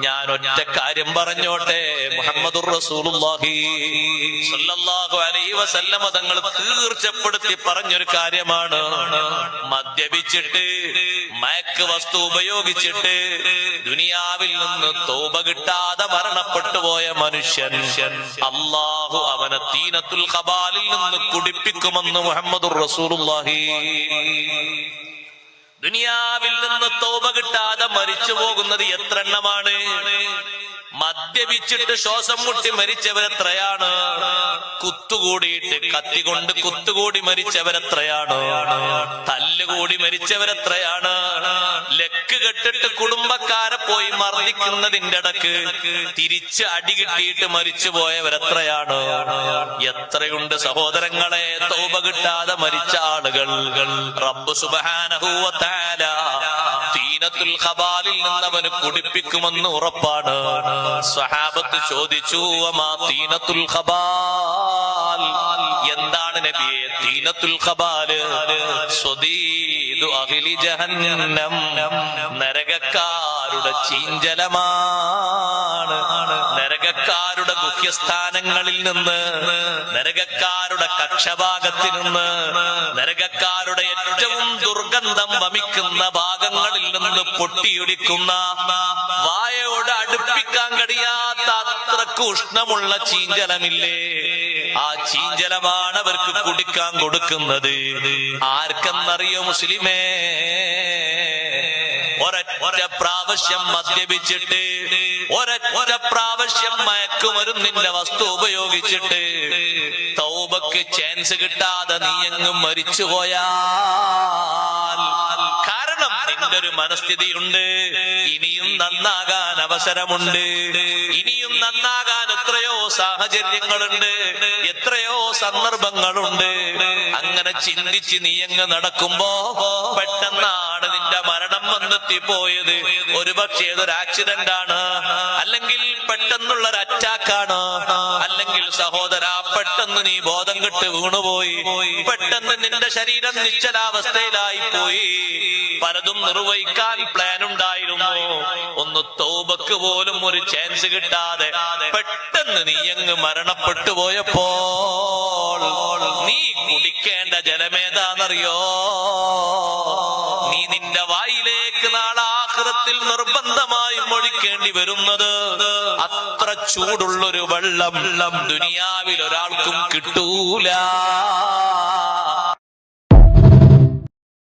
ഞാൻ ഒറ്റ കാര്യം പറഞ്ഞോട്ടെ, മുഹമ്മദുർ റസൂലുള്ളാഹി സ്വല്ലല്ലാഹു അലൈഹി വസല്ലമ തങ്ങൾ തീർച്ചപ്പെടുത്തി പറഞ്ഞൊരു കാര്യമാണ്, മദ്യപിച്ചിട്ട് മയക്ക് വസ്തു ഉപയോഗിച്ചിട്ട് ദുനിയാവിൽ നിന്ന് തൗബ കിട്ടാതെ മരണപ്പെട്ടു പോയ മനുഷ്യൻ അല്ലാഹു അവനെ തീനത്തുൽ ഖബാലിൽ നിന്ന് കുടിപ്പിക്കുമെന്ന് മുഹമ്മദുർ റസൂലുള്ളാഹി. ദുനിയാവിൽ നിന്ന് തൗബ കിട്ടാതെ മരിച്ചു പോകുന്നത് എത്ര എണ്ണമാണ്? മദ്യപിച്ചിട്ട് ശ്വാസം മുട്ടി മരിച്ചവരെത്രയാണ്? കുത്തുകൂടിയിട്ട് കത്തികൊണ്ട് കുത്തുകൂടി മരിച്ചവരെത്രയാണ്? തല്ലുകൂടി മരിച്ചവരെത്രയാണ്? ലക്ക് കെട്ടിട്ട് കുടുംബക്കാരെ പോയി മർദ്ദിക്കുന്നതിന്റെ ഇടക്ക് തിരിച്ച് അടി കിട്ടിയിട്ട് മരിച്ചു പോയവരെത്രയാണ്? എത്രയുണ്ട് സഹോദരങ്ങളെ തൗബ കിട്ടാതെ മരിച്ച ആളുകൾ. റബ്ബ് സുബ്ഹാനഹു വ തആല തീനത്തുൽ ഖബാലിൽ നിന്ന് അവന് കുടിപ്പിക്കുമെന്ന് ഉറപ്പാണ്. സ്വഹാബത്ത് ചോദിച്ചു, വമാ തീനത്തുൽ ഖബാൽ, എന്താണ് നബിയെ തീനത്തുൽ ഖബാല്? സ്വദീദു അഹ്ലി ജഹന്നം, നരകക്കാരുടെ ചീഞ്ചലമാണ്. നരകക്കാരുടെ ഗുഹ്യസ്ഥാനങ്ങളിൽ നിന്ന്, നരകക്കാരുടെ കക്ഷഭാഗത്തിൽ നിന്ന്, നരകക്കാരുടെ ഏറ്റവും ദുർഗന്ധം വമിക്കുന്ന ഭാഗങ്ങളിൽ നിന്ന് പൊട്ടിയൊലിക്കുന്ന, വായയോട് അടുപ്പിക്കാൻ കഴിയാത്ത അത്രക്ക് ഉഷ്ണമുള്ള ചീഞ്ചലമില്ലേ, ആ ചീഞ്ചലമാണ് അവർക്ക് കുടിക്കാൻ കൊടുക്കുന്നത്. ആർക്കെന്നറിയോ മുസ്ലിമേ? ഒരൊറ്റ പ്രാവശ്യം മദ്യപിച്ചിട്ട്, ഒരൊറ്റ പ്രാവശ്യം മയക്കുമരുന്നിന്റെ വസ്തു ഉപയോഗിച്ചിട്ട് തൗബക്ക് ചാൻസ് കിട്ടാതെ നീയെങ്ങും മരിച്ചുപോയാൽ, കാരണം നിന്റെ ഒരു മനസ്ഥിതിയുണ്ട്, ഇനിയും നന്നാകാൻ അവസരമുണ്ട്, ഇനിയും നന്നാകാൻ എത്രയോ സാഹചര്യങ്ങളുണ്ട്, എത്രയോ സന്ദർഭങ്ങളുണ്ട്. അങ്ങനെ ചിന്തിച്ച് നീയങ്ങ് നടക്കുമ്പോ പെട്ടെന്നാണ് നിന്റെ മരണം വന്നെത്തിപ്പോയത്. ഒരുപക്ഷെ ഏതൊരു ആക്സിഡന്റ് ആണ്, അല്ലെങ്കിൽ പെട്ടെന്നുള്ളൊരു അറ്റാക്കാണ്, അല്ലെങ്കിൽ സഹോദര പെട്ടെന്ന് നീ ബോധം കെട്ട് വീണുപോയി, പെട്ടെന്ന് നിന്റെ ശരീരം നിശ്ചലാവസ്ഥയിലായി പോയി. പലതും നിർവഹിക്കാൻ പ്ലാൻ ഉണ്ടായിരുന്നു, ഒന്ന് തൗബക്ക് പോലും ഒരു ചാൻസ് കിട്ടാതെ പെട്ടെന്ന് നീ അങ്ങ് മരണപ്പെട്ടു പോയപ്പോൾ നീ കുടിക്കേണ്ട ജലമേതാന്നറിയോ? നീ നിന്റെ വായിലേക്ക് നാളെ ആഖിറത്തിൽ നിർബന്ധമായും ഒഴിക്കേണ്ടി വരുന്നത് അത്ര ചൂടുള്ളൊരു വെള്ളം ദുനിയാവിൽ ഒരാൾക്കും കിട്ടൂല.